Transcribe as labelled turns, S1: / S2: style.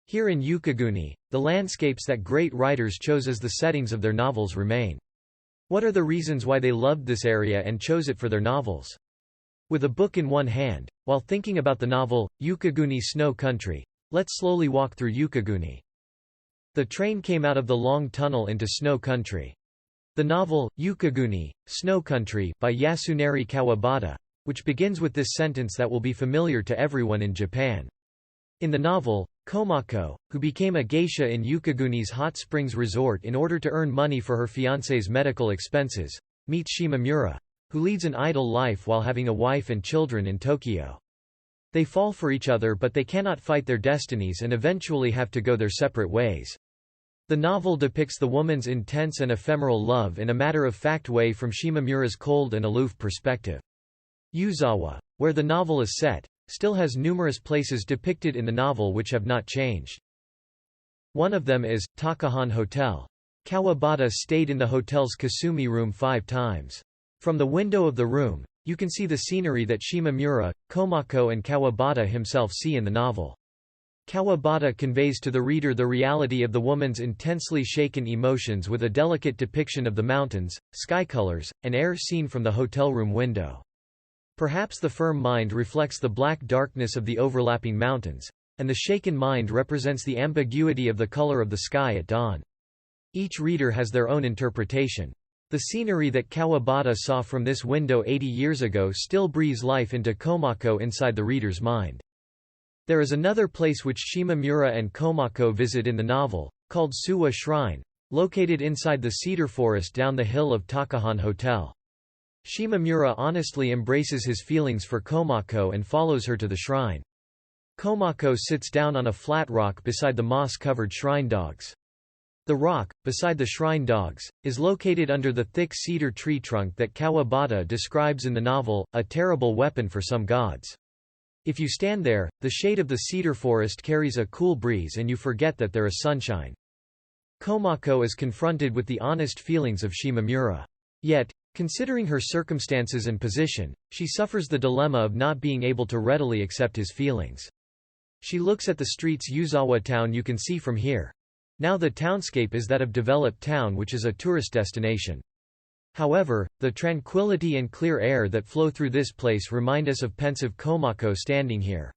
S1: Here in Yukiguni, the landscapes that great writers chose as the settings of their novels remain. What are the reasons why they loved this area and chose it for their novels? With a book in one hand, while thinking about the novel, Yukiguni Snow Country, let's slowly walk through Yukiguni. The train came out of the long tunnel into Snow Country. The novel, Yukiguni, Snow Country, by Yasunari Kawabata, which begins with this sentence that will be familiar to everyone in Japan. In the novel, Komako, who became a geisha in Yukiguni's hot springs resort in order to earn money for her fiancé's medical expenses, meets Shimamura, who leads an idle life while having a wife and children in Tokyo. They fall for each other but they cannot fight their destinies and eventually have to go their separate ways. The novel depicts the woman's intense and ephemeral love in a matter-of-fact way from Shimamura's cold and aloof perspective. Yuzawa, where the novel is set, still has numerous places depicted in the novel which have not changed. One of them is Takahan Hotel. Kawabata stayed in the hotel's Kasumi room 5 times. From the window of the room, you can see the scenery that Shimamura, Komako and Kawabata himself see in the novel. Kawabata conveys to the reader the reality of the woman's intensely shaken emotions with a delicate depiction of the mountains, sky colors, and air seen from the hotel room window. Perhaps the firm mind reflects the black darkness of the overlapping mountains, and the shaken mind represents the ambiguity of the color of the sky at dawn. Each reader has their own interpretation. The scenery that Kawabata saw from this window 80 years ago still breathes life into Komako inside the reader's mind. There is another place which Shimamura and Komako visit in the novel, called Suwa Shrine, located inside the cedar forest down the hill of Takahan Hotel. Shimamura honestly embraces his feelings for Komako and follows her to the shrine. Komako sits down on a flat rock beside the moss-covered shrine dogs. The rock, beside the shrine dogs, is located under the thick cedar tree trunk that Kawabata describes in the novel, a terrible weapon for some gods. If you stand there, the shade of the cedar forest carries a cool breeze and you forget that there is sunshine. Komako is confronted with the honest feelings of Shimamura. Yet, considering her circumstances and position, she suffers the dilemma of not being able to readily accept his feelings. She looks at the streets Yuzawa town you can see from here. Now the townscape is that of developed town which is a tourist destination. However, the tranquility and clear air that flow through this place remind us of pensive Komako standing here.